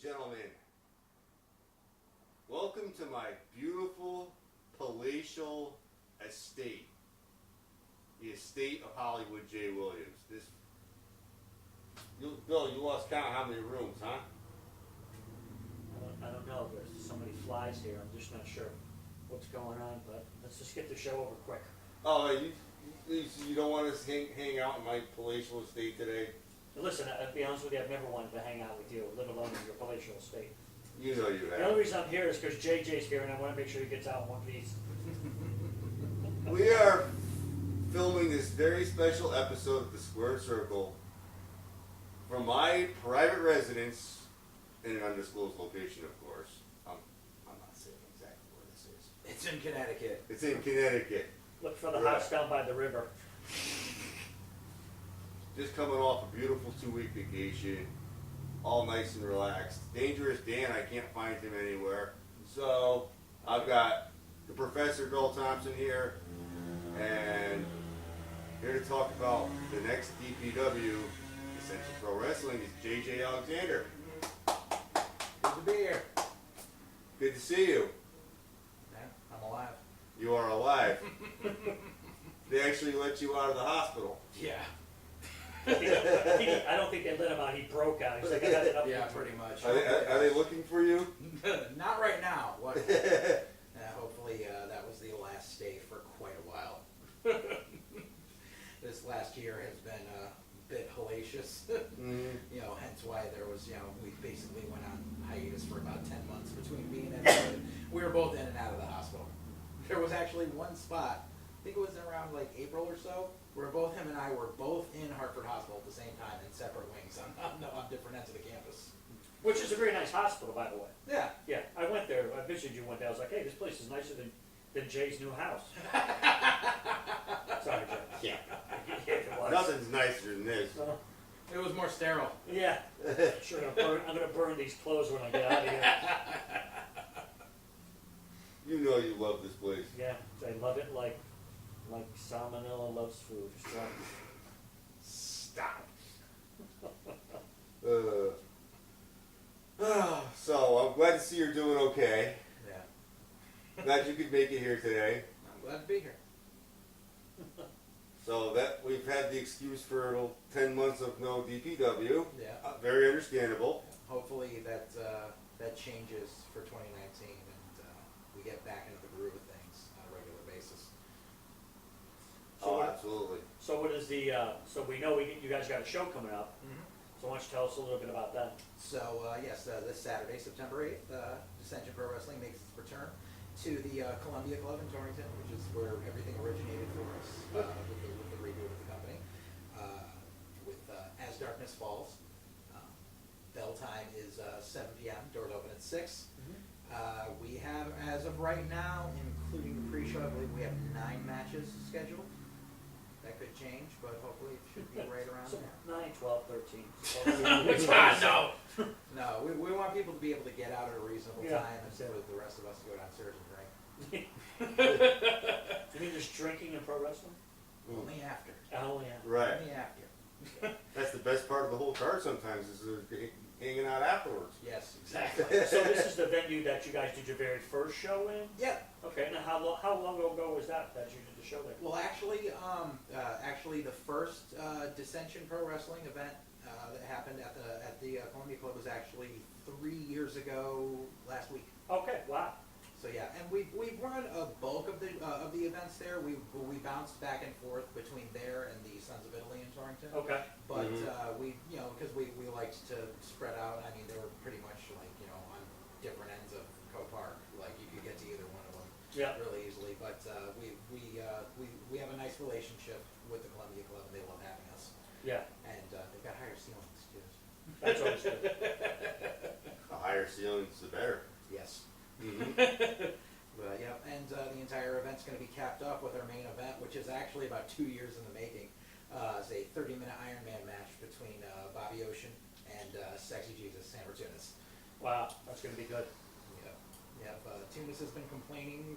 gentlemen, welcome to my beautiful palatial estate. The estate of Hollywood J. Williams. Bill, you lost count how many rooms, huh? I don't know, there's so many flies here, I'm just not sure what's going on, but let's just get the show over quick. Oh, you don't want us to hang out in my palatial estate today? Listen, I'll be honest with you, I've never wanted to hang out with you, let alone in your palatial estate. You know you The have. only reason I'm here is because JJ's here and I want to make sure he gets out in one piece. We are filming this very special episode of The Squared Circle from my private residence in an undisclosed location, of course. I'm not saying exactly where this is. It's in Connecticut. It's in Connecticut. Look for the Right. house down by the river. Just coming off a beautiful 2-week vacation, all nice and relaxed. Dangerous Dan, I can't find him anywhere. So I've got the Professor Bill Thompson here, and here to talk about the next DPW, Decenscion Pro Wrestling, is JJ Alexander. Good to be here. Good to see you. Yeah, I'm alive. You are alive. They actually let you out of the hospital. Yeah. I don't think they let him out, he broke out. He's like, I got it up. Yeah, pretty much. Are they looking for you? Not right now. What? Hopefully that was the last stay for quite a while. This last year has been a bit hellacious. You know, hence why there was, we basically went on hiatus for about 10 months between being in and we were both in and out of the hospital. There was actually one spot, I think it was around like April or so, where both him and I were both in Hartford Hospital at the same time in separate wings on different ends of the campus. Which is a very nice hospital, by the way. Yeah. Yeah, I went there, I visited you one day, I was like, hey, this place is nicer than Jay's new house. Sorry, Jay. Yeah. Yeah, it was. Nothing's nicer than this. It was more sterile. Yeah, sure, I'm gonna burn these clothes when I get out of here. You know you love this place. Yeah, I love it like salmonella loves food. Stop. So I'm glad to see you're doing okay. Yeah. Glad you could make it here today. I'm glad to be here. So that we've had the excuse for 10 months of no DPW. Yeah. Very understandable. Hopefully that changes for 2019 and we get back into the groove of things on a regular basis. Oh, absolutely. So what is the, so we know you guys got a show coming up, so why don't you tell us a little bit about that? So yes, this Saturday, September 8th, Decenscion Pro Wrestling makes its return to the Columbia Club in Torrington, which is where everything originated for us with the reboot of the company. With As Darkness Falls, bell time is 7 p.m. Doors open at 6. We have, as of right now, including the pre-show, I believe we have 9 matches scheduled. That could change, but hopefully it should be right around So there. 9, 12, 13. No! No, we want people to be able to get out at a reasonable time instead of the rest of us to go downstairs and drink. You mean there's drinking in pro wrestling? Only after. Oh, yeah. Right. Only after. That's the best part of the whole card sometimes is hanging out afterwards. Yes, exactly. So this is the venue that you guys did your very first show in? Yeah. Okay, now how long ago was that you did the show there? Well, actually, the first Decenscion Pro Wrestling event that happened at the Columbia Club was actually 3 years ago last week. Okay, wow. So yeah, and we've run a bulk of the events there. We bounced back and forth between there and the Sons of Italy in Torrington. Okay. But we, because we liked to spread out. I mean, they were pretty much like on different ends of Co-Park. Like you could get to either one of them really easily. But we have a nice relationship with the Columbia Club, and they love having us. Yeah. And they've got higher ceilings too. That's always good. The higher ceilings, the better. Yes. But yeah, and the entire event's going to be capped off with our main event, which is actually about 2 years in the making. It's a 30-minute Iron Man match between Bobby Ocean and Sexy Jesus Sammartunas. Wow, that's going to be good. Yep. Tunis has been complaining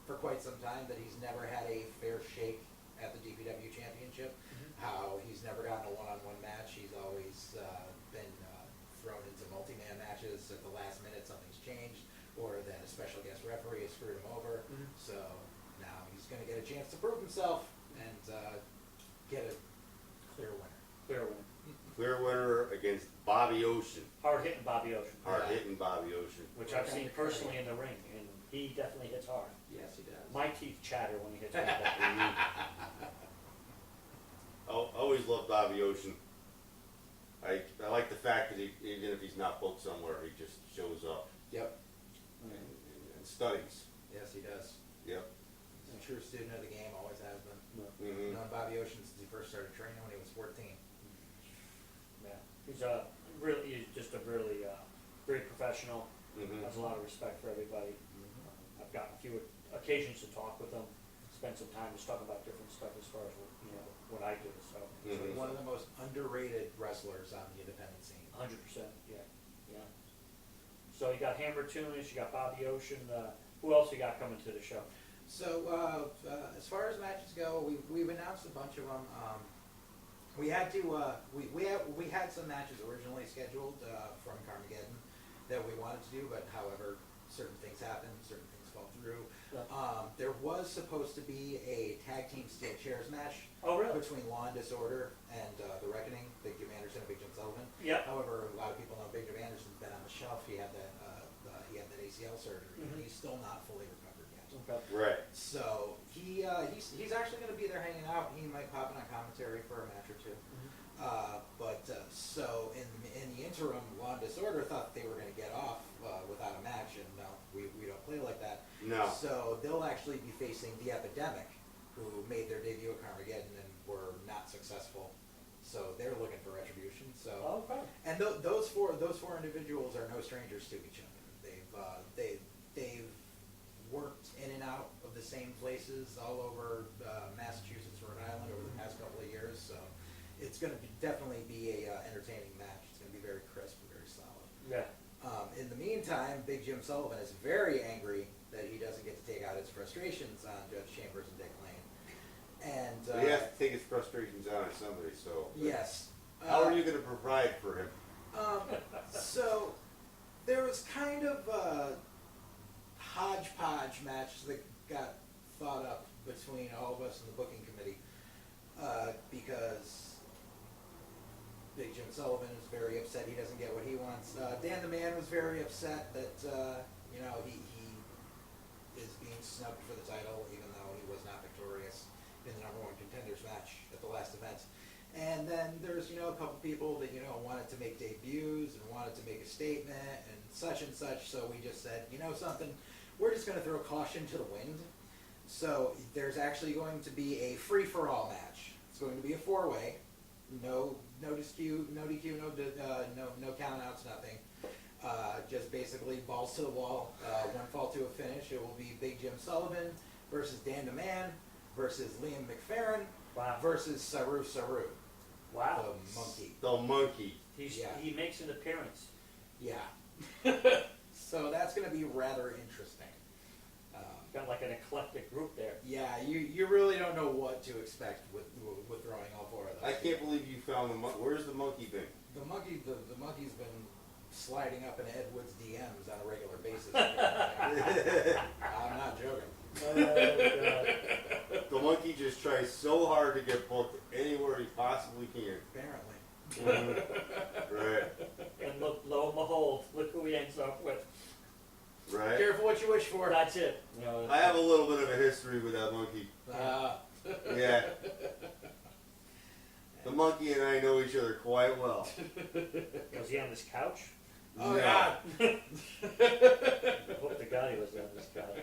for quite some time that he's never had a fair shake at the DPW Championship. How he's never gotten a one-on-one match. He's always been thrown into multi-man matches changed, or that a special guest referee has screwed him over. Mhm. So now he's going to get a chance to prove himself and get a clear winner. Clear win. Clear winner against Bobby Ocean. Hard hitting Bobby Ocean, Hard hitting Bobby Ocean. which I've seen personally in the ring, and he definitely hits hard. Yes, he does. My teeth chatter when he hits like that. I always loved Bobby Ocean. I like the fact that even if he's not booked somewhere, he just shows up Yep. and studies. Yes, he does. Yep. He's a true student of the game, always has been. Mm-hmm. Known Bobby Ocean since he first started training when he was 14. Yeah, he's just a really very professional. Mm-hmm. Has a lot of respect for everybody. I've gotten a few occasions to talk with him, spend some time just talking about different stuff as far as what I do. So, Mhm. One of the most underrated wrestlers on the independent scene. 100%, yeah. So you got Hammer Tunis, you got Bobby Ocean. Who else you got coming to the show? So as far as matches go, we've announced a bunch of them. We had to we had some matches originally scheduled from Carmageddon that we wanted to do, but however, certain things happened, certain things fell through. Yeah. There was supposed to be a tag team steel chairs match Oh, really? between Law and Disorder and The Reckoning, Big Jim Anderson and Big Jim Sullivan. Yeah. However, a lot of people know Big Jim Anderson's been on the shelf. He had that ACL surgery. Mhm. He's still not fully recovered yet. Okay. Right. So he's actually going to be there hanging out. He might pop in on commentary for a match or two. So in the interim, Law and Disorder thought they were going to get off without a match, and no, we don't play like that. No. So they'll actually be facing The Epidemic, who made their debut at Carmageddon and were not successful. So they're looking for retribution. So Okay. and those four individuals are no strangers to each other. They've worked in and out of the same places all over Massachusetts, Rhode Island over the past couple of years. So it's going to definitely be a entertaining match. It's going to be very crisp and very solid. Yeah. In the meantime, Big Jim Sullivan is very angry that he doesn't get to take out his frustrations on Judge Chambers and Dick Lane. And He has to take his frustrations out on somebody. So yes. how are you going to provide for him? So there was kind of a hodgepodge match that got thought up between all of us in the booking committee because Big Jim Sullivan is very upset he doesn't get what he wants. Dan the Man was very upset that he is being snubbed for the title even though he was not victorious in the #1 contenders match at the last event. And then there's, a couple people that, wanted to make debuts and wanted to make a statement and such. So we just said, something, we're just going to throw caution to the wind. So there's actually going to be a free-for-all match. It's going to be a 4-way. No DQ, no count-outs, nothing. Just basically balls to the wall, one fall to a finish. It will be Big Jim Sullivan versus Dan the Man versus Liam McFerrin Wow. versus Saru. Wow. The monkey. The monkey. Yeah. He makes an appearance. Yeah. So that's going to be rather interesting. Got like an eclectic group there. Yeah, you really don't know what to expect with throwing all four of those. I can't believe you found the monkey. Where's the monkey been? The monkey's been sliding up in Ed Wood's DMs on a regular basis. I'm not joking. The monkey just tries so hard to get booked anywhere he possibly can. Apparently. Right. And lo and behold, look who he ends up with. Right. Careful what you wish for. That's it. I have a little bit of a history with that monkey. Yeah. The monkey and I know each other quite well. Was he on this couch? Oh, No. God. I hope to God he was on this couch.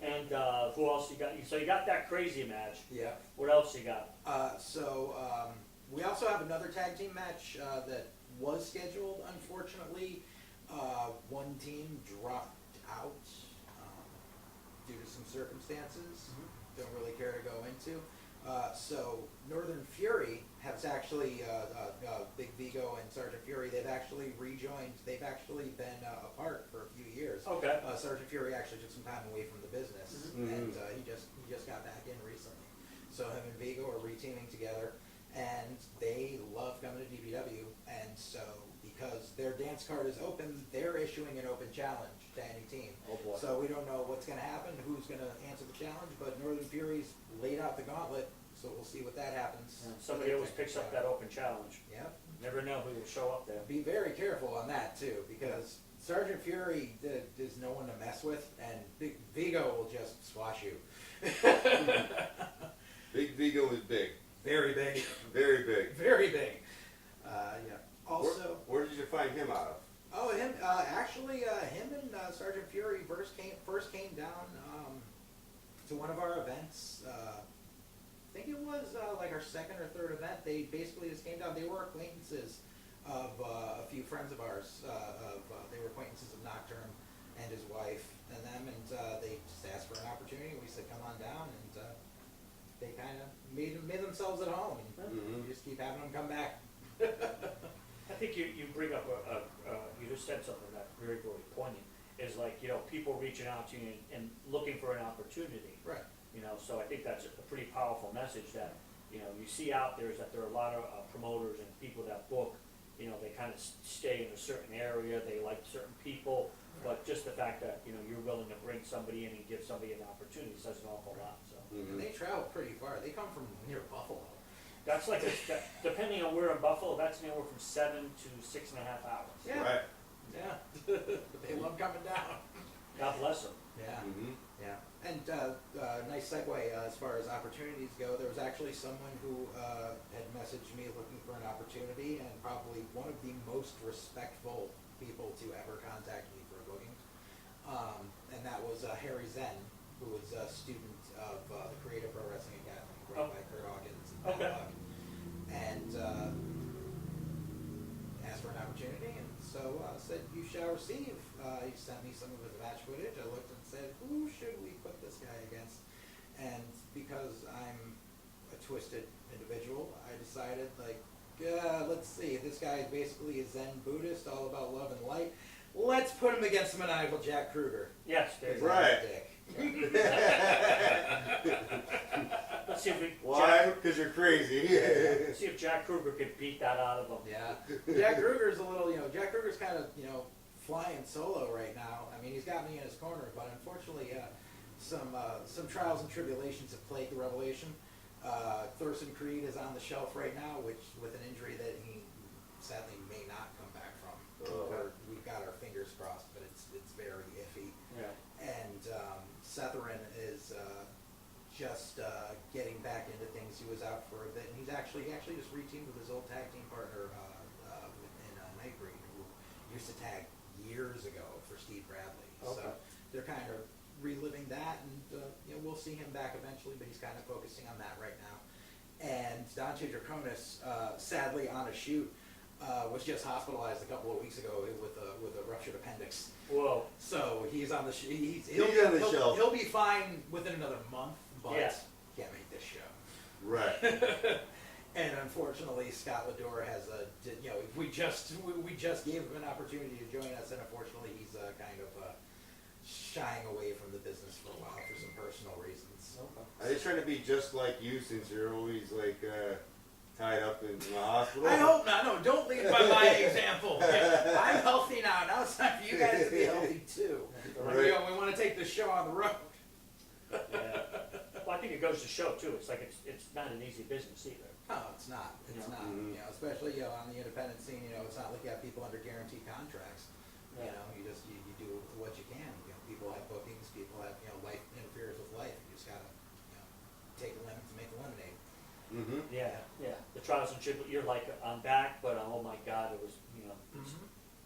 And who else you got? So you got that crazy match. Yeah. What else you got? We also have another tag team match that was scheduled. Unfortunately, one team dropped out due to some circumstances. Don't really care to go into. So Northern Fury has actually, Big Vigo and Sergeant Fury, they've actually rejoined. They've actually been apart for a few years. Okay. Sergeant Fury actually took some time away from the business, and he just got back in recently. So him and Vigo are reteaming together, and they love coming to DPW. And so because their dance card is open, they're issuing an open challenge to any team. Oh, boy. So we don't know what's gonna happen, who's gonna answer the challenge, but Northern Fury's laid out the gauntlet, so we'll see what that happens. Yeah, somebody always picks up that open challenge. Yep. Never know who will show up there. Be very careful on that too, because Sergeant Fury is no one to mess with, and Big Vigo will just squash you. Big Vigo is big. Very big. Very big. Very big. Yeah. Also, Where did you find him out of? oh, him him and Sergeant Fury first came down to one of our events. I think it was like our second or third event. They basically just came down. They were acquaintances of a few friends of ours. They were acquaintances of Nocturne and his wife and them, and they just asked for an opportunity. We said, "Come on down," and they kind of made themselves at home. And we just keep having them come back. I think you bring up you just said something that's very, very poignant, is like, you know, people reaching out to you and looking for an opportunity. Right. You know, so I think that's a pretty powerful message that, you know, you see out there is that there are a lot of promoters and people that book, you know, they kind of stay in a certain area, they like certain people, but just the fact that, you know, you're willing to bring somebody in and give somebody an opportunity says an awful lot, so. And they travel pretty far. They come from near Buffalo. That's like, depending on where in Buffalo, that's anywhere from 7 to 6.5 hours. Yeah. Right. Yeah. They love coming down. God bless them. Yeah. Mm-hmm. Yeah. And nice segue as far as opportunities go. There was actually someone who had messaged me looking for an opportunity, and probably one of the most respectful people to ever contact me for a booking. And that was Harry Zen, who was a student of the Creative Pro Wrestling Academy, run by Kurt Hawkins and Matt Okay. Buck. And asked for an opportunity, and so said, "You shall receive." He sent me some of his match footage. I looked and said, "Who should we put this guy against?" And because I'm a twisted individual, I decided, like, let's see, this guy is basically a Zen Buddhist, all about love and light. Let's put him against the maniacal Jack Kruger. Yes, there you go. Right. Let's see if we, Why? Because you're crazy. Let's see if Jack Kruger could beat that out of him. Yeah, Jack Kruger's a little, Jack Kruger's kind of, flying solo right now. I mean, he's got me in his corner, but unfortunately, some trials and tribulations have plagued the Revelation. Thurston Creed is on the shelf right now, which with an injury that he sadly may not come back from. We've got our fingers crossed, but it's very iffy. Yeah. And Setherin is just getting back into things. He was out for a bit, and he actually just reteamed with his old tag team partner in Nightbreed, who used to tag years ago for Steve Bradley. Okay. So they're kind of reliving that, and we'll see him back eventually, but he's kind of focusing on that right now. And Dante Draconis, sadly on a shoot, was just hospitalized a couple of weeks ago with a ruptured appendix. Whoa. So he's on the shelf. He'll be fine within another month, but Yeah. can't make this show. Right. And unfortunately, Scott Lador has we just gave him an opportunity to join us, and unfortunately, he's kind of shying away from the business for a while for some personal reasons. Okay. Are they trying to be just like you since you're always like tied up in the hospital? I hope not. No, don't lead by my example. I'm healthy now. Now it's time for you guys to be healthy too. Right. We want to take this show on the road. Yeah. Well, I think it goes to show too. It's like it's not an easy business either. No, it's not. It's Yeah. not. Mhm. Especially on the independent scene. It's not like you have people under guaranteed contracts. Yeah. You do what you can. People have bookings. People have life interferes with life. You just gotta take a lemon to make a lemonade. Mm-hmm. Yeah, yeah. The trials and tribulations. You're like, I'm back, but oh my God, it was it's-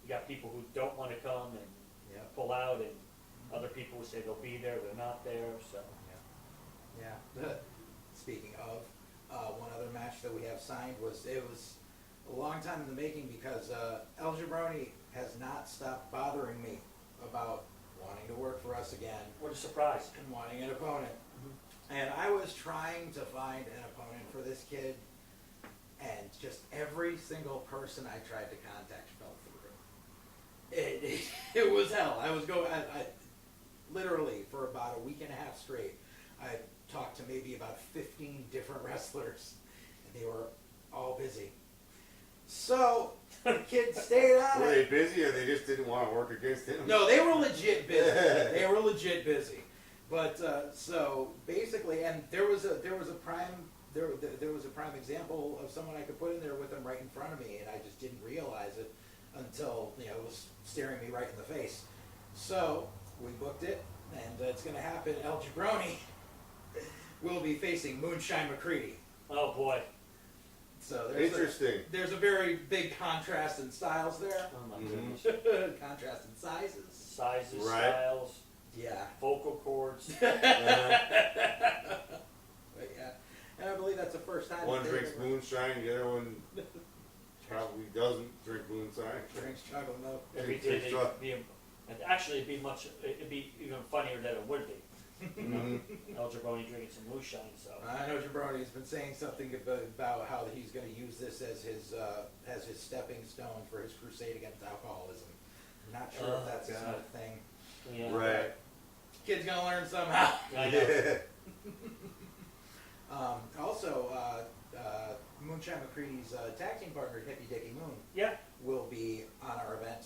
you got people who don't want to come and Yeah. pull out, and other people who say they'll be there, they're not there. So Yeah. Speaking of, one other match that we have signed was a long time in the making, because El Jabroni has not stopped bothering me about wanting to work for us again what a surprise. and wanting an opponent. And I was trying to find an opponent for this kid, and just every single person I tried to contact fell through. It was hell. I was going. I literally for about a week and a half straight. I talked to maybe about 15 different wrestlers, and they were all busy. So, the kid stayed on Were it. they busy or they just didn't want to work against him? No, they were legit busy. They were legit busy. But so basically, and there was a prime example of someone I could put in there with them right in front of me, and I just didn't realize it until it was staring me right in the face. So we booked it, and it's going to happen. El Jabroni will be facing Moonshine McCready. Oh boy. So Interesting. there's a very big contrast in styles there. Oh my Mhm. goodness. Contrast in sizes. Sizes, Right. styles, Yeah. vocal cords. But yeah, and I believe that's the first time. One that drinks they've moonshine, the other one probably doesn't drink moonshine. drinks chocolate milk. Actually, it'd be even funnier than it would be. Mhm. El Jabroni drinking some moonshine, so. I know Jabroni's been saying something about how he's going to use this as his stepping stone for his crusade against alcoholism. I'm not sure Oh, if that's his God. thing. Yeah. Right. Kid's gonna learn somehow. I know. Also, Moonshine McCready's tag team partner, Hippie Dickie Moon, Yeah. will be on our event.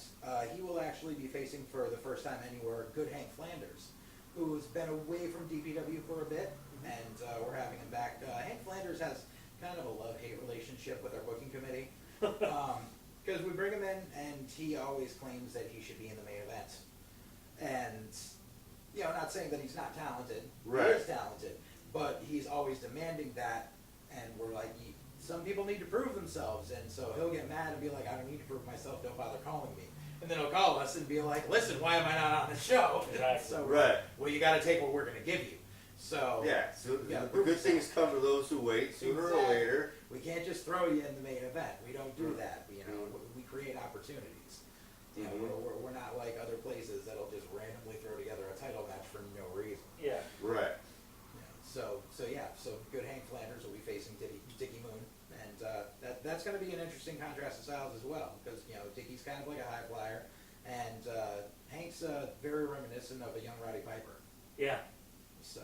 He will actually be facing for the first time anywhere Good Hank Flanders, who's been away from DPW for a bit, and we're having him back. Hank Flanders has kind of a love-hate relationship with our booking committee, because we bring him in, and he always claims that he should be in the main event. And, not saying that he's not talented. Right. He is talented, but he's always demanding that, and we're like, some people need to prove themselves, and so he'll get mad and be like, I don't need to prove myself, don't bother calling me. And then he'll call us and be like, listen, why am I not on the show? Exactly. So, Right. well, you gotta take what we're gonna give you. So, Yeah, so Yeah, the prove good yourself. things come to those who wait sooner or Exactly. later. we can't just throw you in the main event. We don't do that. We create opportunities. Mhm. We're not like other places that'll just randomly throw together a title match for no reason. Yeah. Right. So good Hank Flanders will be facing Dickie Moon, and that's going to be an interesting contrast of styles as well, because Dickie's kind of like a high flyer, and Hank's very reminiscent of a young Roddy Piper. Yeah. So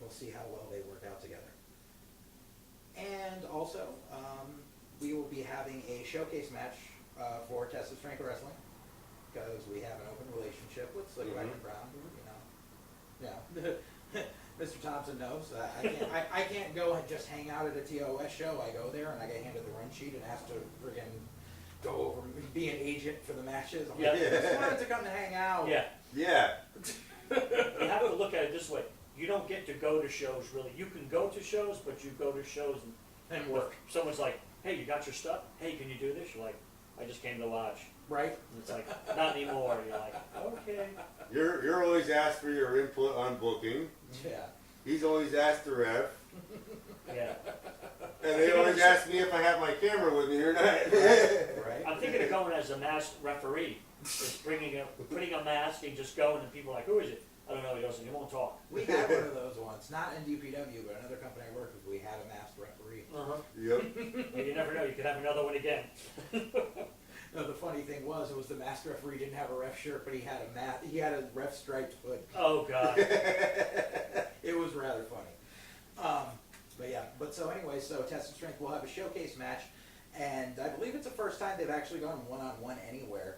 we'll see how well they work out together. And also, we will be having a showcase match for Decenscion Pro Wrestling, because we have an open relationship with Slicker Mhm. Brown. Mr. Thompson knows. I can't go and just hang out at a TOS show. I go there and I get handed the run sheet and asked to friggin' go over and be an agent for the matches. I'm like, Yeah. I just wanted to come and hang out. Yeah. Yeah. You have to look at it this way. You don't get to go to shows really. You can go to shows, but you go to shows And work. Someone's like, hey, you got your stuff? Hey, can you do this? You're like, I just came to watch. Right? And it's like, not anymore. You're like, okay. You're always asked for your input on booking. Yeah. He's always asked the ref. Yeah. And they always ask me if I have my camera with me or not. Right? I'm thinking of going as a masked referee. Just putting a mask and just going, and people are like, who is it? I don't know. He doesn't. He won't talk. We had one of those once, not in DPW, but another company I worked with. We had a masked referee. Yep. And you never know. You could have another one again. No, the funny thing was, it was the masked referee didn't have a ref shirt, but he had a ref striped hood. Oh God. It was rather funny. But so anyway, so Test and Strength will have a showcase match, and I believe it's the first time they've actually gone one-on-one anywhere.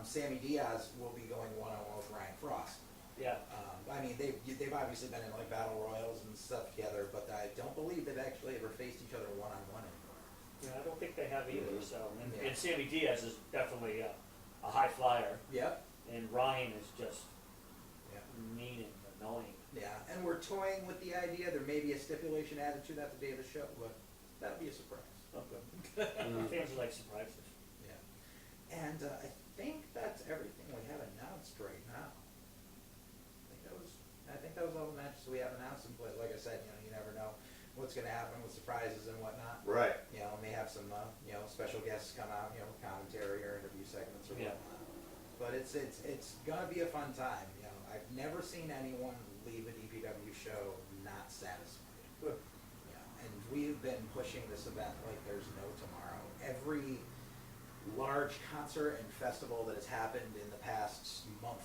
Sammy Diaz will be going one-on-one with Ryan Frost. Yeah. I mean, they've obviously been in like battle royals and stuff together, but I don't believe they've actually ever faced each other one-on-one anymore. Yeah. I don't think they have either. So, Yeah. and Sammy Diaz is definitely a high flyer, Yep. and Ryan is just Yeah. mean and annoying. Yeah, and we're toying with the idea there may be a stipulation added to that the day of the show, but that'll be a surprise. Okay. Mm. Fans are like surprises. Yeah. And I think that's everything we have announced right now. I think that was all the matches we have announced, but like I said, you never know what's gonna happen with surprises and whatnot. Right. May have some special guests come out, commentary or interview segments or Yeah. whatnot. But it's gonna be a fun time. I've never seen anyone leave a DPW show not satisfied. Good. And we've been pushing this event like there's no tomorrow. Every large concert and festival that has happened in the past month,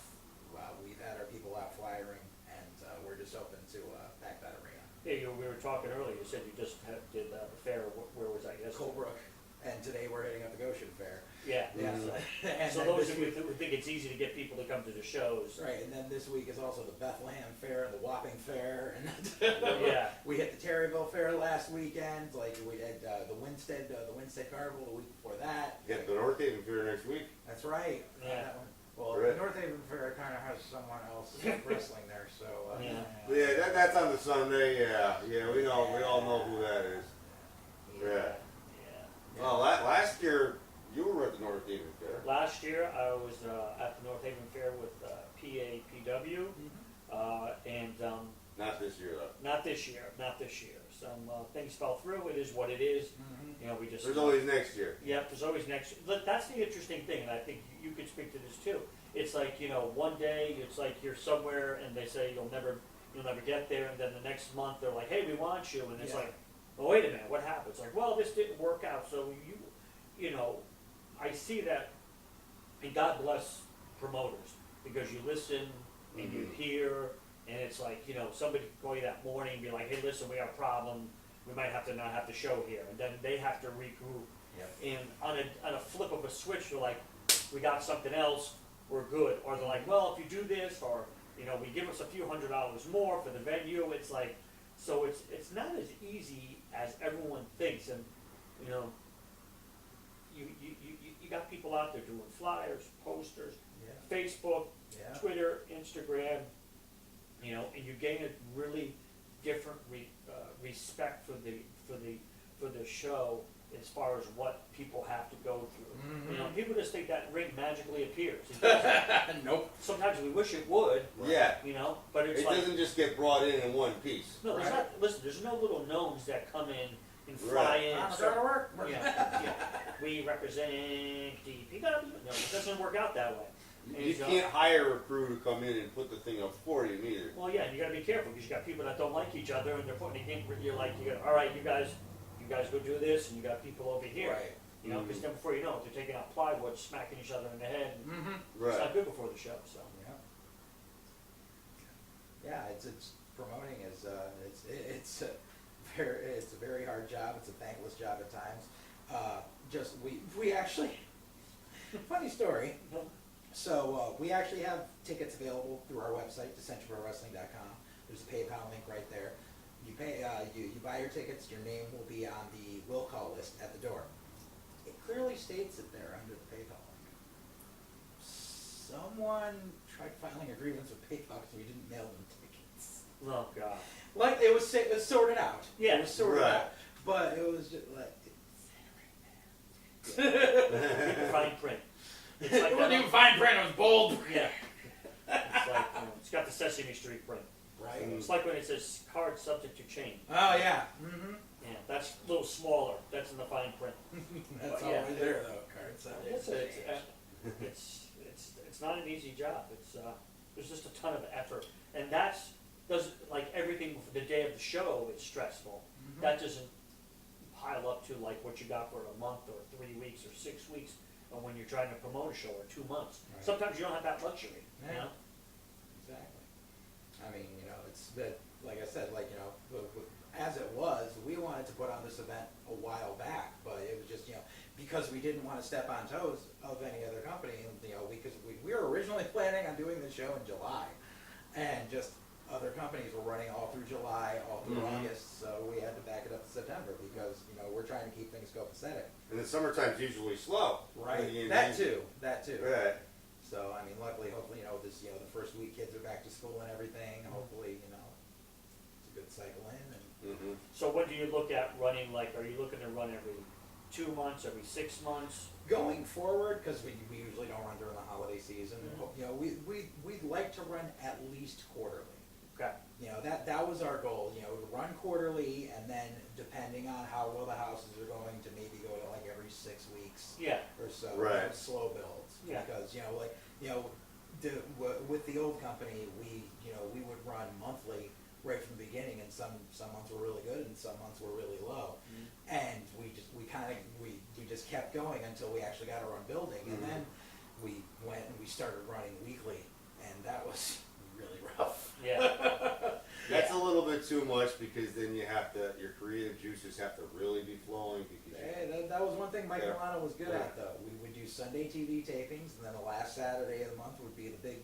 we've had our people out flyering, and we're just open to pack that arena. Yeah, we were talking earlier. You said you just did the fair. Where was that? Yesterday. Colebrook. and today we're hitting up the Goshen Fair. Yeah. Yeah. And So then those this of you week- who think it's easy to get people to come to the shows. Right, and then this week is also the Bethlehem Fair and the Wapping Fair, and Yeah. we hit the Terryville Fair last weekend. Like we had the Winstead Carnival the week before that. Get the North Haven Fair next week. That's right. Yeah. That one. Well, Right. the North Haven Fair kind of has someone else wrestling there, so. Yeah. Yeah, that's on the Sunday. Yeah, we all know who that is. Yeah. Yeah. Well, last year you were at the North Haven Fair. Last year, I was at the North Haven Fair with PAPW, and Not this year though. not this year. Some things fell through. It is what it is. Mhm. You know, we just. There's always next year. Yeah, there's always next. Look, that's the interesting thing, and I think you could speak to this too. It's like, you know, one day it's like you're somewhere and they say you'll never get there, and then the next month they're like, hey, we want you, and it's Yeah. like, well, wait a minute, what happened? It's like, well, this didn't work out, so you know, I see that, and God bless promoters, because you listen and you hear, and it's like, you know, somebody could call you that morning and be like, hey, listen, we have a problem, we might have to not have the show here, and then they have to regroup. Yep. And on a flip of a switch, they're like, we got something else, we're good. Or they're like, well, if you do this, or, you know, we give us a few $100s more for the venue, it's like, so it's not as easy as everyone thinks. And, you know, you got people out there doing flyers, posters, Yeah. Facebook, Yeah. Twitter, Instagram, you know, and you gain a really different respect for the show as far as what people have to go through. You know, people just think that ring magically appears. It doesn't. Nope. Sometimes we wish it would. Yeah. You know, but it's It like doesn't just get brought in one piece. no, there's Right. not. Listen, there's no little gnomes that come in and fly Right. in. I'm and trying to start- work. yeah. We represent DPW. No, it doesn't work out that way. And You so- can't hire a crew to come in and put the thing up for you either. Well, yeah, and you gotta be careful because you got people that don't like each other and they're putting it in. You're like, all right, you guys go do this, and you got people over here. Right. You know, because then before you know it, they're taking out plywood, smacking each other in the head. And Mm-hmm. It's not Right. good before the show. So Yeah, it's promoting is it's a very hard job. It's a thankless job at times. Just we actually funny story. So we actually have tickets available through our website, DecenscionProWrestling.com. There's a PayPal link right there. You pay, you buy your tickets. Your name will be on the will call list at the door. It clearly states it there under the PayPal link. Someone tried filing a grievance with PayPal because we didn't mail them tickets. oh god, Like it was sorted out. Yeah. It was sorted Right. out. But it was just like read the fine print. It's like it wasn't that, even fine print. It was bold. yeah. It's like it's got the Sesame Street print. Right. It's like when it says card subject to change. Oh yeah. Mm-hmm. Yeah, that's a little smaller. That's in the fine print. That's Yeah. always there though. Cards. It's not an easy job. There's just a ton of effort, and doesn't like everything for the day of the show. It's stressful. Mhm. That doesn't pile up to like what you got for a month or 3 weeks or 6 weeks, or when you're trying to promote a show or 2 months. Right. Sometimes you don't have that luxury. You Yeah. know? Exactly. I mean, you know, it's that, like I said, like, you know, as it was, we wanted to put on this event a while back, but it was just, you know, because we didn't want to step on toes of any other company, and, you know, because we were originally planning on doing the show in July, and just other companies were running all through July, all through Mhm. August, so we had to back it up to September, because, you know, we're trying to keep things copacetic. And the summertime's usually slow. Right. That too. Right. So, I mean, luckily, hopefully, you know, this, you know, the first week kids are back to school and everything, and hopefully, you know, it's a good cycle in, and Mm-hmm. So what do you look at running? Like, are you looking to run every 2 months, every 6 months? going forward, because we usually don't run during the holiday season, Mhm. you know, we'd like to run at least quarterly. Okay. You know, that was our goal, you know, to run quarterly, and then depending on how well the houses are going, to maybe go to like every 6 weeks Yeah. or so. Right. You know, slow builds. Yeah. Because, you know, like, you know, with the old company, we would run monthly right from the beginning, and some months were really good and some months were really low. Mhm. And we just kept going until we actually got our own building, and Mhm. then we went and we started running weekly, and that was really rough. Yeah. That's a little bit too much because then your creative juices have to really be flowing because Hey, that was one thing Mike Yeah. Milano was good Yeah. at, though. We would do Sunday TV tapings, and then the last Saturday of the month would be the big,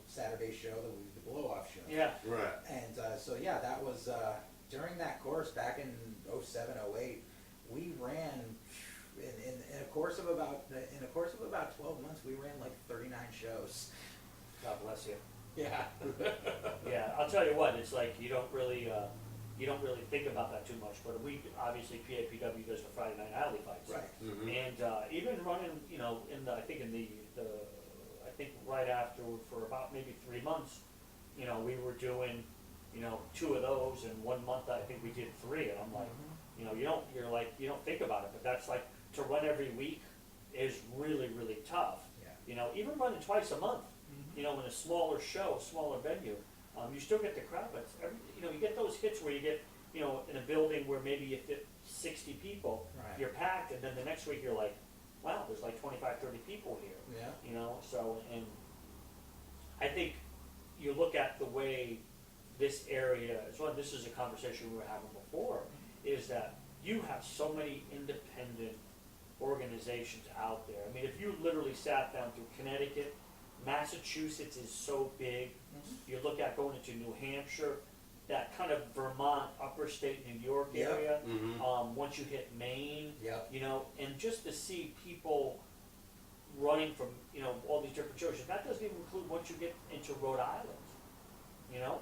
Saturday show, the blow-off show. Yeah, right. And so yeah, that was during that course back in 07, 08, we ran in a course of about 12 months. We ran like 39 shows. God bless you. Yeah. Yeah, I'll tell you what, it's like you don't really think about that too much, but we, obviously PAPW does the Friday Night Alley fights. Right. Mm-hmm. And even running, I think right after, for about maybe 3 months, we were doing, 2 of those, and 1 month I think we did 3, and I'm like, you don't think about it, but that's like, to run every week is really, really tough. Yeah. Even running twice a month, in a smaller show, smaller venue, you still get the crowd, but you get those hits where you get, in a building where maybe you fit 60 people, Right. you're packed, and then the next week you're like, wow, there's like 25, 30 people here. Yeah. So, and I think you look at the way this area, this is a conversation we were having before, is that you have so many independent organizations out there. I mean, if you literally sat down through Connecticut, Massachusetts is so big. You look at going into New Hampshire, that kind of Vermont, upper state New York Yeah. area. Mm-hmm. Once you hit Maine, Yep. and just to see people running from, all these different shows. That doesn't even include once you get into Rhode Island,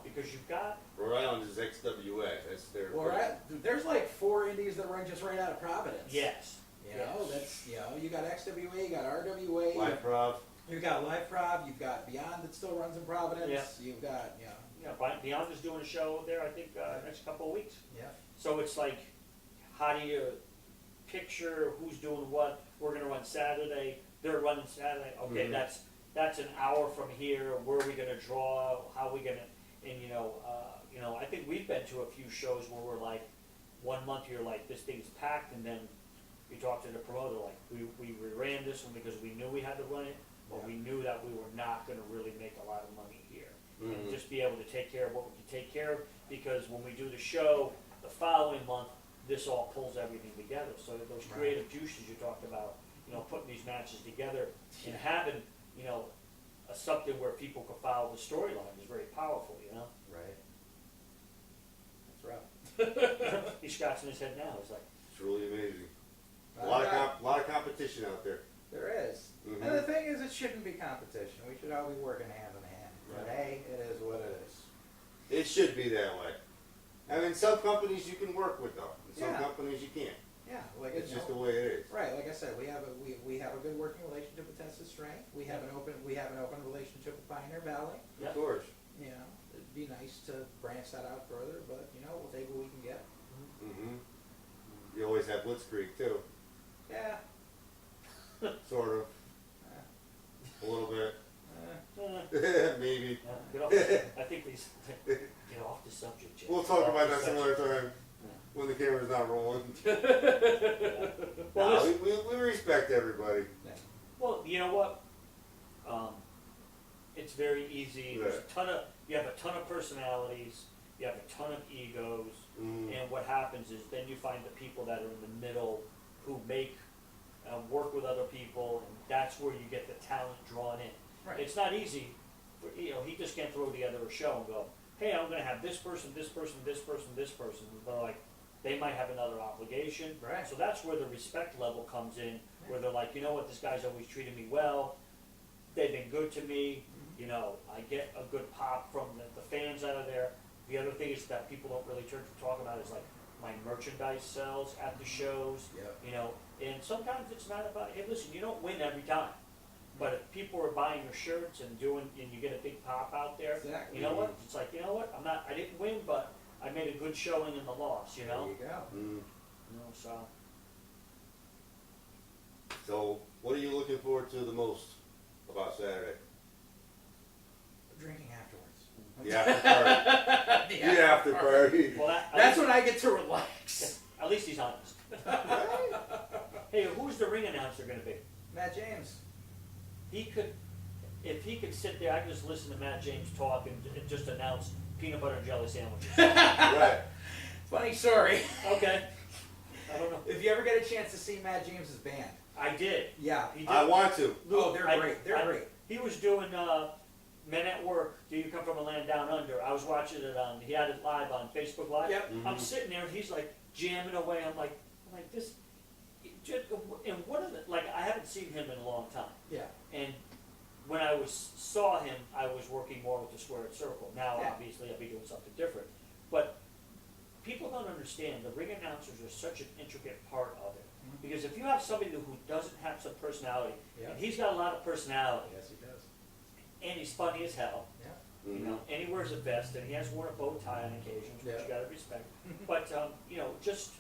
because you've got, Rhode Island is XWA. That's their. Well, there's like 4 indies that run just right out of Providence. yes. That's you got XWA, you got RWA, Live Prov. you've got Live Prov, you've got Beyond that still runs in Providence. Yeah. You've got Beyond is doing a show there, I think, next couple of weeks. yeah. So it's like, how do you picture who's doing what? We're gonna run Saturday, they're running Saturday, okay, Mhm. that's an hour from here, where are we gonna draw, how are we gonna, and I think we've been to a few shows where we're like, 1 month you're like, this thing's packed, and then you talk to the promoter, like, we ran this one because we knew we had to run it, but Yeah. we knew that we were not gonna really make a lot of money here. And Mhm. just be able to take care of what we can take care of, because when we do the show the following month, this all pulls everything together. So those Right. creative juices you talked about, putting these matches together and having, something where people can follow the storyline is very powerful, Right. That's rough. He's scratching his head now, he's like, It's really amazing. A lot of competition out there. There is. Mhm. And the thing is, it shouldn't be competition. We should all be working hand in hand. But Right. hey, it is what it is. It should be that way. I mean, some companies you can work with though, and some Yeah. companies you can't. Yeah, like It's just the way it is. right. Like I said, we have a good working relationship with Texas Strength. We have an open relationship with Pioneer Valley. Yeah. Of course. It'd be nice to branch that out further, but we'll take what we can get. Mm-hmm. You always have Blitzkrieg too, Yeah. sort of, Uh, a little bit, maybe. get off I think these, get off the subject, Jay. We'll talk Get about off that the some other subject. time when the camera's not rolling. Well, No, listen- we respect everybody. yeah. Well, you know what? It's very easy. There's you have a ton of personalities. You have a ton of egos, Mm. and what happens is then you find the people that are in the middle who make work with other people, and that's where you get the talent drawn in. Right. It's not easy. He just can't throw together a show and go, "Hey, I'm going to have this person, this person, this person, this person." But like, they might have another obligation. Right. So that's where the respect level comes in, where they're like, you know what, this guy's always treated me well. They've been good to me. I get a good pop from the fans out of there. The other thing is that people don't really talk about is like my merchandise sales at the shows. Yep. And sometimes it's not about, hey, listen, you don't win every time. But if people are buying your shirts and you get a big pop out there, Exactly. you know what? It's like, you know what? I didn't win, but I made a good showing in the loss, There you go. Mm. So. So, what are you looking forward to the most about Saturday? Drinking afterwards. The after party. The after party. Well, That's when I get to relax. at least he's honest. Hey, who's the ring announcer going to be? Matt James. If he could sit there, I could just listen to Matt James talk and just announce peanut butter and jelly sandwiches. Right. Funny story. Okay. I don't know. If you ever get a chance to see Matt James's band, I did. yeah. He did. I want to. Oh, they're great. They're great. He was doing Men at Work. Do you come from a land down under? I was watching it on. He had it live on Facebook Live. Yep. I'm sitting there and he's like jamming away. I'm like this. And one of the I haven't seen him in a long time. Yeah. And when I saw him, I was working more with the squared circle. Now, Yeah. obviously, I'll be doing something different. But people don't understand the ring announcers are such an intricate part of it. Because if you have somebody who doesn't have some personality, Yeah. and he's got a lot of personality, Yes, he does. and he's funny as hell, Yeah. you know, and he wears a vest, and he has worn a bow tie on occasions, which Yeah. you gotta respect. But, you know, just,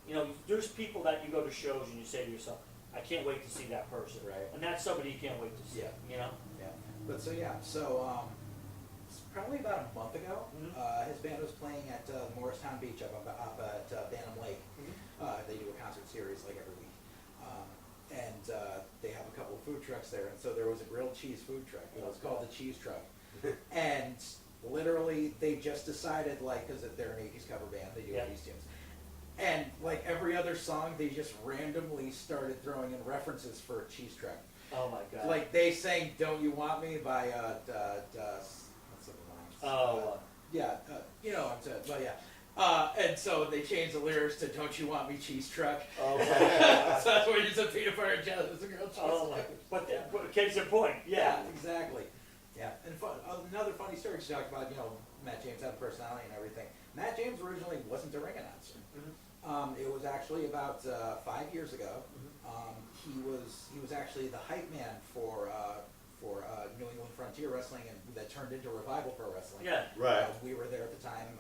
you know, there's people that you go to shows and you say to yourself, I can't wait to see that person. Right. And that's somebody you can't wait to see, Yeah. you know? Yeah. But so it's probably about a month ago. Mhm. His band was playing at Morristown Beach up at Bantam Lake. They do a concert series like every week. And they have a couple of food trucks there. And so there was a grilled cheese food truck. It was called the Cheese Truck. And literally they just decided, because they're an 80s cover band, they do Yeah. 80s tunes. And like every other song, they just randomly started throwing in references for a cheese truck. Oh my God. Like they sang "Don't You Want Me" by what's the lines? You know what I'm saying. But yeah, and so they changed the lyrics to "Don't You Want Me, Cheese Truck." Oh my So God. that's why you said peanut butter and jelly. It's a grilled cheese. Oh my, but case in point, yeah. exactly. Yeah, and another funny story. She talked about Matt James had a personality and everything. Matt James originally wasn't a ring announcer. It was actually about 5 years ago. He was actually the hype man for New England Frontier Wrestling, and that turned into Revival Pro Wrestling. Yeah. Right. We were there at the time.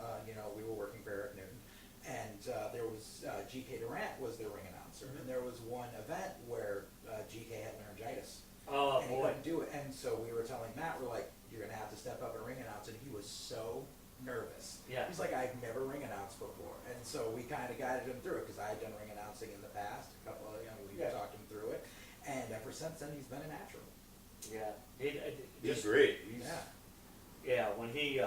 We were working for Eric Newton, and there was GK Durant was their ring announcer, and there was one event where GK had laryngitis. Oh And he boy. couldn't do it, and so we were telling Matt, we're like, you're gonna have to step up and ring announce, and he was so nervous. Yeah. He's like, I've never ring announced before, and so we kind of guided him through it, because I had done ring announcing in the past, we Yeah. talked him through it, and ever since then, he's been a natural. Yeah. He's Just, great. yeah, when he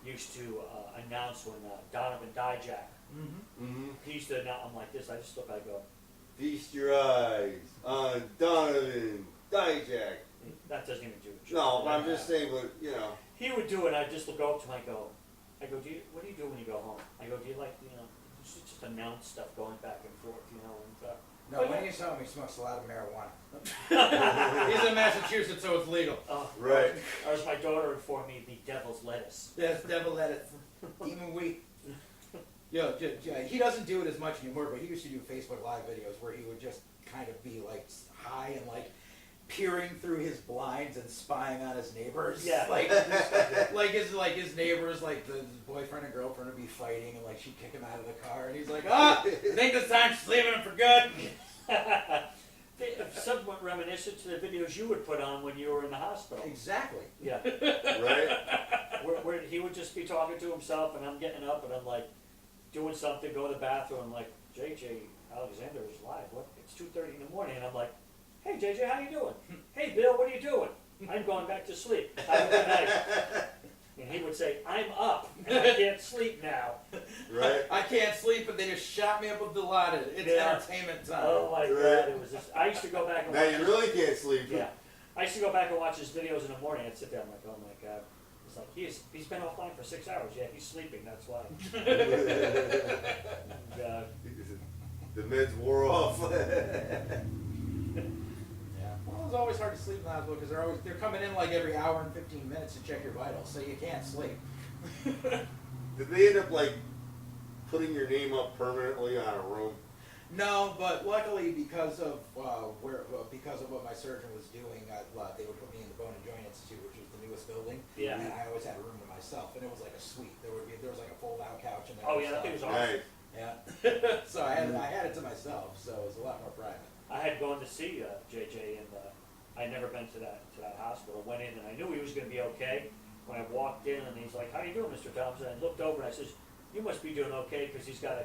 used to announce when Donovan Dijak, Mm-hmm. he used to announce, I'm like this, I just look, I go, Feast your eyes on Donovan Dijak. that doesn't even do it. No, I'm just saying, but He would do it, I just look over to him, I go, what do you do when you go home? I go, do you just announce stuff going back and forth, and, No, Oh, when yeah. you saw him, he smokes a lot of marijuana. He's in Massachusetts, so it's legal. Right. Or as my daughter informed me, the devil's lettuce. Yes, devil lettuce, demon wheat. He doesn't do it as much anymore, but he used to do Facebook Live videos where he would just kind of be like high and like peering through his blinds and spying on his neighbors. Yeah. like his neighbors, like the boyfriend and girlfriend would be fighting, and like she'd kick him out of the car, and he's like, I think this time she's leaving him for good. Somewhat reminiscent to the videos you would put on when you were in the hospital. Exactly. Yeah. Right. Where he would just be talking to himself, and I'm getting up, and I'm like doing something, go to the bathroom, I'm like, JJ Alexander is live. What? It's 2:30 in the morning, and I'm like, hey JJ, how you doing? Hey Bill, what are you doing? I'm going back to sleep. Have a good night. And he would say, I'm up, and I can't sleep now. Right. I can't sleep, but they just shot me up with Dilaudid. It's Yeah. entertainment time. Oh my Right. God, it was just, I used to go back and Now watch you really can't sleep. Yeah. I used to go back and watch his videos in the morning. I'd sit there, I'm like, oh my God. It's like, he's been offline for 6 hours. Yeah, he's sleeping, that's why. And, The meds wore off. Yeah. Well, it's always hard to sleep in the hospital because they're coming in like every hour and 15 minutes to check your vitals, so you can't sleep. Did they end up putting your name up permanently on a room? No, but luckily because of what my surgeon was doing, they would put me in the Bone and Joint Institute, which was the newest building. Yeah. And I always had a room to myself, and it was like a suite. There was like a fold-out couch in there. Oh and yeah, that thing was stuff. awesome. Nice. Yeah. So I had it to myself, so it was a lot more private. I had gone to see JJ, and I'd never been to that hospital. Went in, and I knew he was going to be okay. When I walked in, and he's like, how you doing, Mr. Thompson? I looked over, and I says, you must be doing okay, because he's got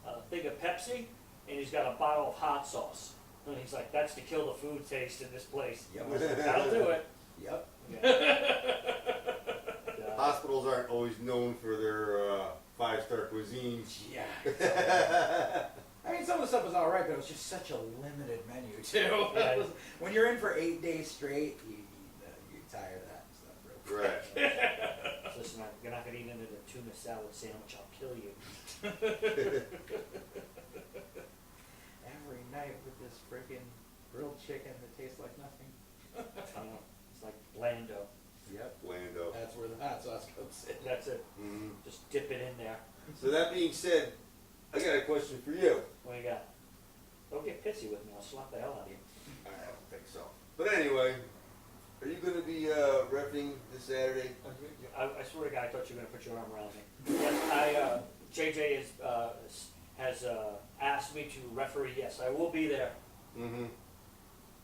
a thing of Pepsi, and he's got a bottle of hot sauce. And he's like, that's to kill the food taste in this place. Yep. I said, that'll do it. Yep. Yeah. hospitals aren't always known for their 5-star cuisines. Yeah. I mean, some of the stuff was all right, but it was just such a limited menu too. Yeah. It was, when you're in for 8 days straight, you tire of that stuff real quick. Right. Listen, you're not gonna eat into the tuna salad sandwich, I'll kill you. Every night with this freaking grilled chicken that tastes like nothing. It's like Lando. Yep. Lando. That's where the hot sauce comes in. That's it. Mhm. Just dip it in there. So that being said, I got a question for you. What do you got? Don't get pissy with me, I'll slap the hell out of you. I don't think so. But anyway, are you going to be reffing this Saturday? I swear to God, I thought you were gonna put your arm around me. Yes, JJ has asked me to referee. Yes, I will be there. Mm-hmm.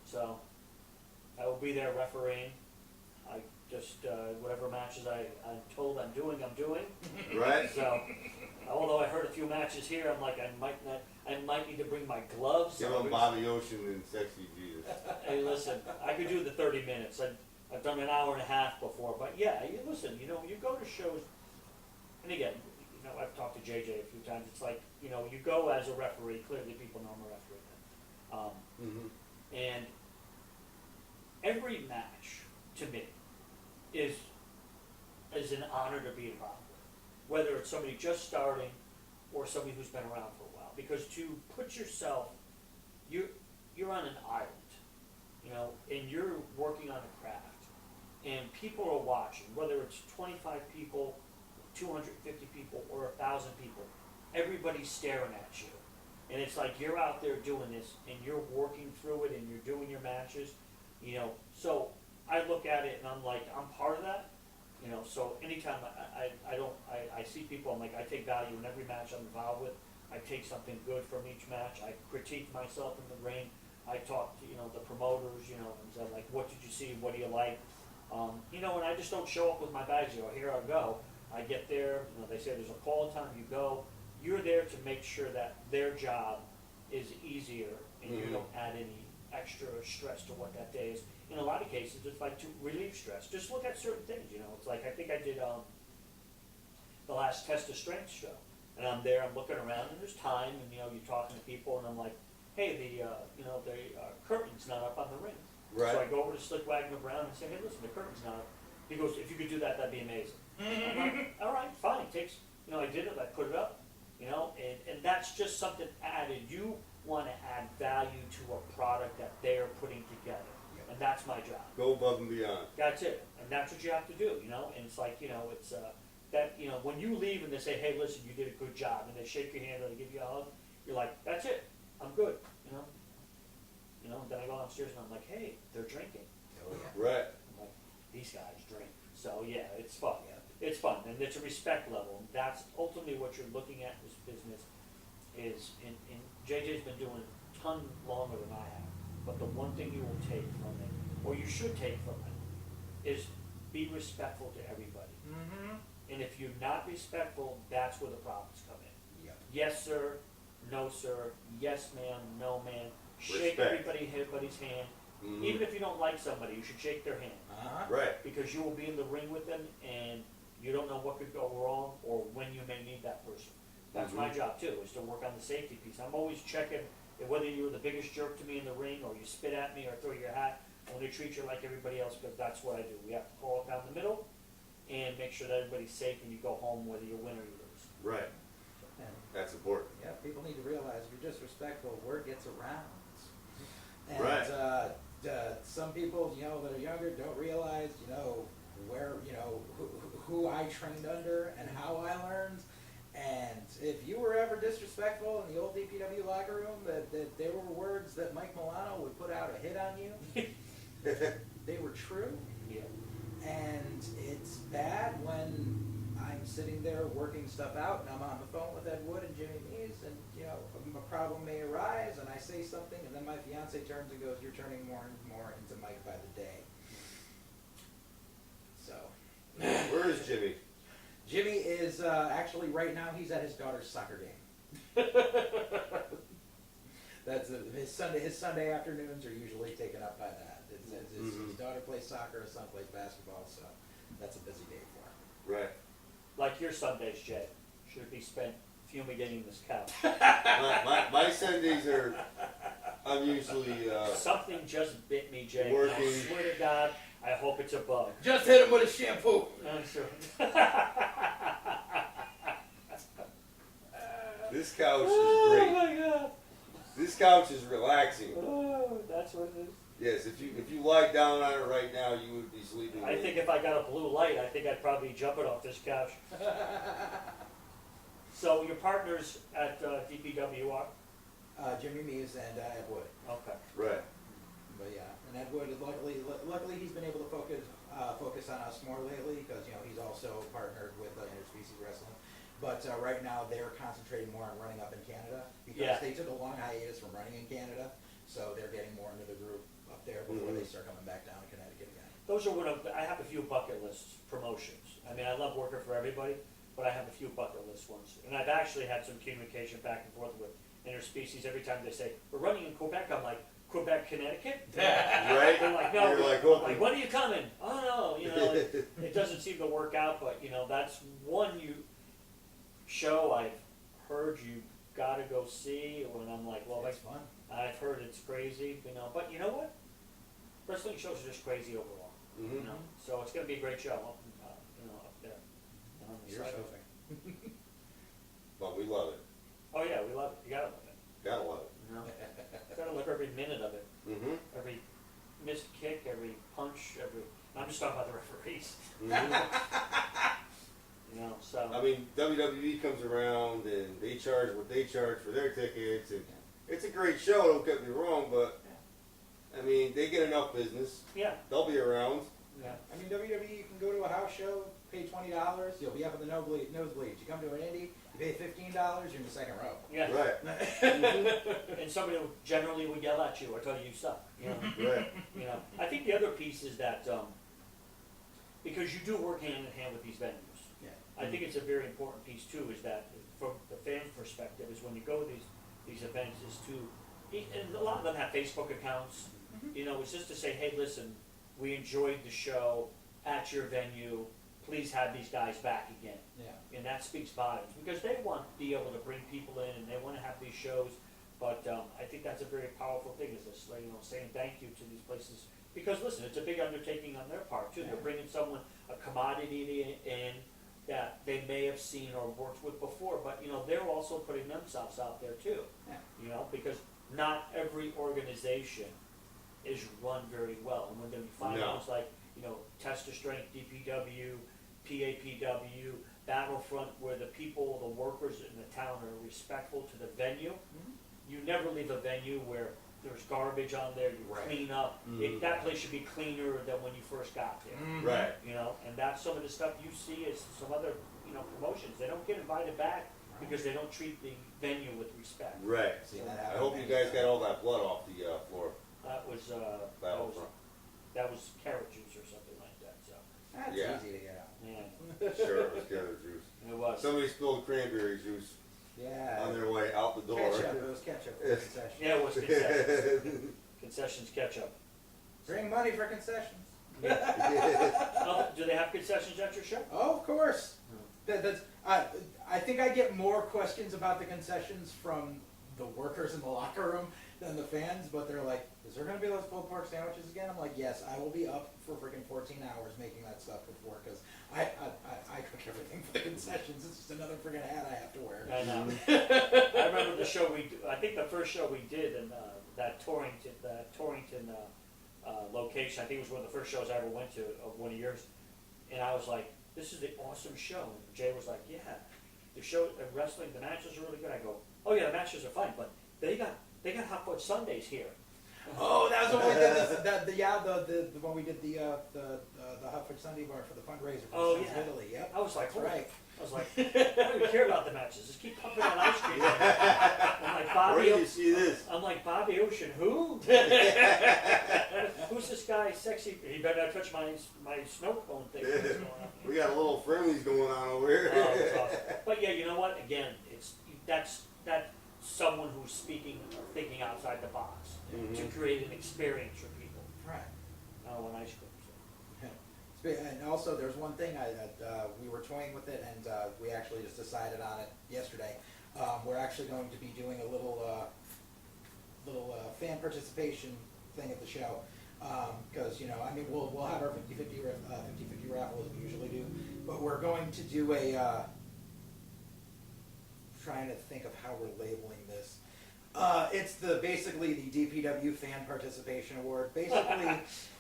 So I will be there refereeing. I just whatever matches I'm told I'm doing. Right? So although I heard a few matches here, I'm like I might need to bring my gloves. Give them Bobby Ocean and Sexy Jesus. Hey, listen, I could do the 30 minutes. I've done an hour and a half before, but yeah, you listen. You know, you go to shows, and again, you know, I've talked to JJ a few times. It's like, you know, you go as a referee. Clearly, people know I'm a referee. Mm-hmm. And every match to me is an honor to be involved with, whether it's somebody just starting or somebody who's been around for a while. Because to put yourself, you're on an island, you know, and you're working on a craft, and people are watching, whether it's 25 people, 250 people, or 1,000 people. Everybody's staring at you, and it's like you're out there doing this, and you're working through it, and you're doing your matches, you know. So I look at it, and I'm like, I'm part of that, you know. So anytime I see people, I'm like, I take value in every match I'm involved with. I take something good from each match. I critique myself in the ring. I talk to, you know, the promoters, you know, and say, like, what did you see? What do you like? You know, and I just don't show up with my bags. You know, here I go. I get there. You know, they say there's a call time. You go. You're there to make sure that their job is easier, and you don't add any extra stress to what that day is. In a lot of cases, it's like to relieve stress. Just look at certain things. You know, it's like I think I did the last Test of Strength show, and I'm there. I'm looking around, and there's time, and you know, you're talking to people, and I'm like, hey, the curtain's not up on the ring. Right. So I go over to Slick Wagner Brown and say, hey, listen, the curtain's not up. He goes, if you could do that, that'd be amazing. I'm like, all right, fine. You know, I did it. I put it up. You know, and that's just something added. You want to add value to a product that they're putting together, and that's my job. Go above and beyond. That's it, and that's what you have to do. You know, and it's like, you know, it's that, you know, when you leave and they say, hey, listen, you did a good job, and they shake your hand or they give you a hug, you're like, that's it. I'm good. You know. You know. Then I go downstairs and I'm like, hey, they're drinking. Oh yeah. Right. I'm like, these guys drink. So yeah, it's fun. Yeah. It's fun, and it's a respect level. And that's ultimately what you're looking at in this business. Is and JJ's been doing it a ton longer than I have. But the one thing you will take from it, or you should take from it, is be respectful to everybody. Mm-hmm. And if you're not respectful, that's where the problems come in. Yep. Yes, sir. No, sir. Yes, ma'am. No, ma'am. Shake Respect. everybody's hand. Mhm. Even if you don't like somebody, you should shake their hand. Uh-huh. Right. Because you will be in the ring with them, and you don't know what could go wrong or when you may need that person. That's my job too, is to work on the safety piece. I'm always checking whether you're the biggest jerk to me in the ring, or you spit at me or throw your hat. I want to treat you like everybody else, because that's what I do. We have to call it down the middle and make sure that everybody's safe and you go home whether you win or you lose. Right. And That's important. yeah, people need to realize if you're disrespectful, word gets around. And Right. Some people, you know, that are younger don't realize, you know, where, you know, who I trained under and how I learned. And if you were ever disrespectful in the old DPW locker room, that there were words that Mike Milano would put out a hit on you. They were true. Yeah. And it's bad when I'm sitting there working stuff out and I'm on the phone with Ed Wood and Jimmy Mees, and you know, a problem may arise and I say something, and then my fiance turns and goes, you're turning more and more into Mike by the day. So Where is Jimmy? Jimmy is actually right now he's at his daughter's soccer game. That's his Sunday afternoons are usually taken up by that. His daughter plays soccer, his son plays basketball, so that's a busy day for him. Right. Like your Sundays, Jay, should be spent fumigating this couch. My Sundays are, I'm usually, Something just bit me, Jay. Working. I swear to God, I hope it's a bug. Just hit him with a shampoo. I'm sure. this couch is Oh great. my God. This couch is relaxing. Oh, that's what it is. Yes, if you lie down on it right now, you would be sleeping. I think if I got a blue light, I think I'd probably jump it off this couch. So your partners at DPW are? Jimmy Mees and Ed Wood. Okay. Right. But yeah, and Ed Wood, luckily he's been able to focus on us more lately because he's also partnered with Interspecies Wrestling. But right now they're concentrating more on running up in Canada because they took a long hiatus from running in Canada, so they're getting more into the group up there before they start coming back down to Connecticut again. Those are I have a few bucket list promotions. I mean, I love working for everybody, but I have a few bucket list ones. And I've actually had some communication back and forth with Interspecies. Every time they say, we're running in Quebec, I'm like, Quebec, Connecticut? Right? They're like, no. You're like, I'm like, when are you coming? Oh, no. It doesn't seem to work out, but, that's one show I've heard you gotta go see, and I'm like, well, It's fun. I've heard it's crazy, but you know what? Wrestling shows are just crazy overall, Mhm. So it's gonna be a great show, up there. On the You're side. hoping. But we love it. Oh yeah, we love it. You gotta love it. Gotta love it. Gotta love every minute of it. Mm-hmm. Every missed kick, every punch, I'm just talking about the referees. Mm-hmm. So. I mean, WWE comes around and they charge what they charge for their tickets, and it's a great show. Don't get me wrong, but I mean, they get enough business. Yeah. They'll be around. Yeah. I mean, WWE, you can go to a house show, pay $20, you'll be up in the nosebleeds. You come to an indie, you pay $15, you're in the second row. Yeah. Right. And somebody generally would yell at you or tell you you suck. Right. I think the other piece is that because you do work hand in hand with these venues. Yeah. I think it's a very important piece too, is that from the fan perspective, is when you go to these events, is to, and a lot of them have Facebook accounts, it's just to say, hey, listen, we enjoyed the show at your venue, please have these guys back again. Yeah. And that speaks volumes, because they want to be able to bring people in and they want to have these shows, but I think that's a very powerful thing, is this, saying thank you to these places, because listen, it's a big undertaking on their part too. Yeah. They're bringing someone, a commodity in that they may have seen or worked with before, but they're also putting themselves out there too. Yeah. Because not every organization is run very well, and when you find No. things like Test of Strength, DPW, PAPW, Battlefront, where the people, the workers in the town are respectful to the venue, you never leave a venue where there's garbage on there, you Right. clean up. That place should be cleaner than when you first got there. Right. And that's some of the stuff you see is some other, promotions. They don't get invited back because they don't treat the venue with respect. Right. See, that I happens hope you many guys times. got all that blood off the floor. Battlefront. That was carrot juice or something like that, so, That's Yeah. easy to get out. yeah, Sure, it was carrot juice. it was. Somebody spilled cranberry juice Yeah. on their way out the door. Ketchup, it was ketchup for the concession. Yeah, it was concessions. Concessions ketchup. Bring money for concessions. Oh, do they have concessions at your show? Oh, of course. I think I get more questions about the concessions from the workers in the locker room than the fans, but they're like, is there going to be those pulled pork sandwiches again? I'm like, yes, I will be up for freaking 14 hours making that stuff before, because I cook everything for the concessions. It's just another freaking hat I have to wear. I know. I remember the show I think the first show we did in that Torrington location, I think it was one of the first shows I ever went to, of one of yours, and I was like, this is the awesome show. And Jay was like, yeah, the show, wrestling, the matches are really good. I go, oh yeah, the matches are fine, but they got hot fudge sundaes here. Oh, that was when we did the when we did the Hot Fudge Sunday bar for the fundraiser for Oh, Sons of yeah. Italy. Yep. I was like, That's holy- right. I was like, I don't even care about the matches. Just keep pumping that ice cream. I'm like, Where Bobby. did you see this? I'm like, Bobby Ocean, who? Who's this guy? Sexy. He better not touch my snow cone thing. What's going on We here? got a little friendlies going on over here. Oh, it's awesome. But yeah, you know what? Again, that's someone who's speaking or thinking outside the box to create an experience for people. Right. Oh, an ice cream. So. And also, there's one thing we were toying with it, and we actually just decided on it yesterday. We're actually going to be doing a little fan participation thing at the show, because I mean we'll have our 50-50 raffle as we usually do, but we're going to do a trying to think of how we're labeling this. It's basically the DPW Fan Participation Award.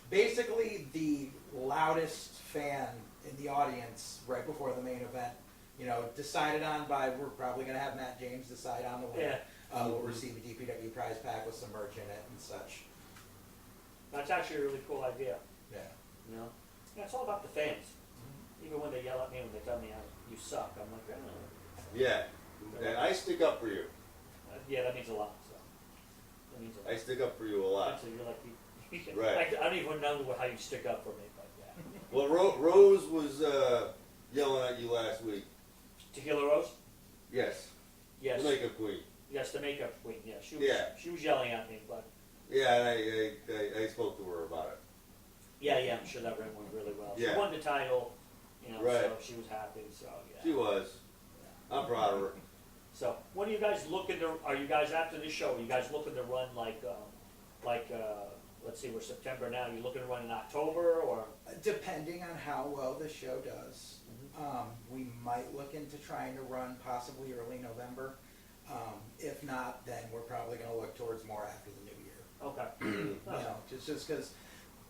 Basically the loudest fan in the audience right before the main event. Decided on by, we're probably going to have Matt James decide on the winner. We'll receive a DPW prize pack with some merch in it and such. That's actually a really cool idea. Yeah. Yeah, it's all about the fans. Even when they yell at me, when they tell me you suck, I'm like, oh. Yeah, and I stick up for you. Yeah, that means a lot. So that means a lot. I stick up for you a lot. So you're like, Right. I don't even know how you stick up for me, but yeah. Well, Rose was yelling at you last week. Tequila Rose? Yes. Yes. The makeup queen. Yes, the makeup queen. Yeah, she was yelling at me, but Yeah, and I spoke to her about it. yeah, I'm sure that went really well. Yeah. She won the title, Right. so she was happy. So yeah. She was. I'm proud of her. So when are you guys looking to? Are you guys after this show? Are you guys looking to run like let's see, we're September now. You looking to run in October or? Depending on how well the show does, we might look into trying to run possibly early November. If not, then we're probably going to look towards more after the new year. Okay. Just because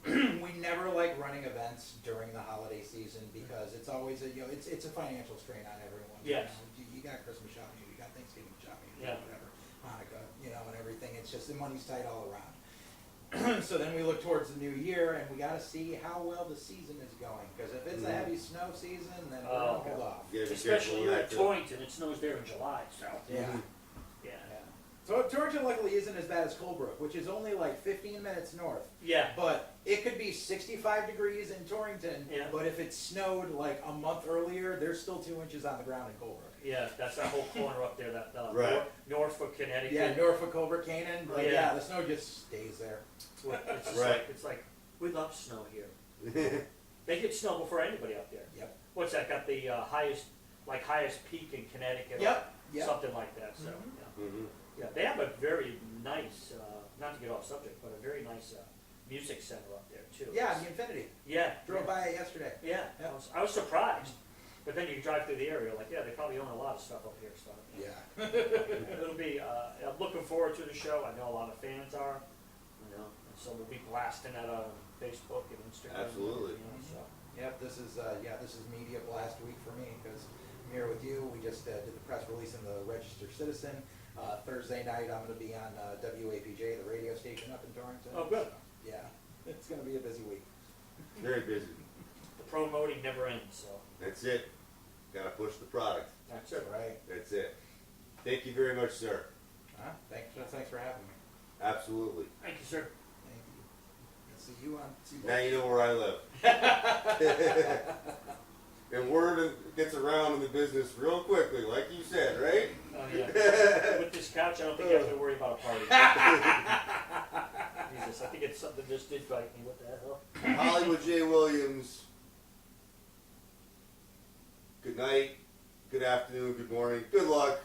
we never like running events during the holiday season because it's always it's a financial strain on everyone. Yes. You got Christmas shopping, you got Thanksgiving shopping, Yeah. whatever, Hanukkah, and everything. It's just the money's tight all around. So then we look towards the new year, and we got to see how well the season is going. Because if it's a heavy snow season, then we're gonna hold off. Yeah, be Especially careful you're with at that, too. Torrington. It snows there in July, so Yeah. yeah. So Torrington luckily isn't as bad as Colebrook, which is only like 15 minutes north. Yeah. But it could be 65 degrees in Torrington, Yeah. but if it snowed like a month earlier, there's still 2 inches on the ground in Colebrook. Yeah, that's that whole corner up there, that Right. Norfolk, Connecticut. Yeah, Norfolk, Colebrook, Canaan, like, Yeah. yeah, the snow just stays there. It's just Right. it's like, we love snow here. They get snow before anybody up there. Yep. What's that, got the highest peak in Connecticut? Yep. Something like that, so, Mhm. Mhm. yeah. They have a very nice, not to get off subject, but a very nice music center up there too. Yeah, the Infinity. Yeah. Drove by it yesterday. Yeah, Yep. I was surprised, but then you drive through the area, like, yeah, they probably own a lot of stuff up here, so. Yeah. It'll be, I'm looking forward to the show. I know a lot of fans are, and so we'll be blasting that on Facebook and Instagram. Absolutely. Mm-hmm. Yep, this is media blast week for me because I'm here with you. We just did the press release in the Register Citizen. Thursday night I'm going to be on WAPJ, the radio station up in Torrington. Oh, good. So, yeah, it's going to be a busy week. Very busy. The promoting never ends, so That's it. Gotta push the product. that's it. Right. That's it. Thank you very much, sir. Thanks for having me. Absolutely. Thank you, sir. Thank you. I'll see you on. Now you know where I live. And word gets around in the business real quickly, like you said, right? Oh yeah. With this couch, I don't think I have to worry about a party. Jesus, I think it's something that just did bite me. What the hell? Hollywood J. Williams. Good night, good afternoon, good morning, good luck.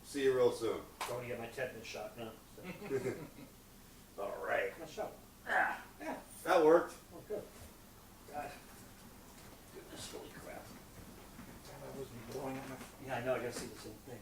See you real soon. Going to get my tetanus shot now. So. All right. My shot. Yeah. That worked. Oh, good. God. Goodness, holy crap. I was blowing up my. Yeah, I know. I gotta see the same thing.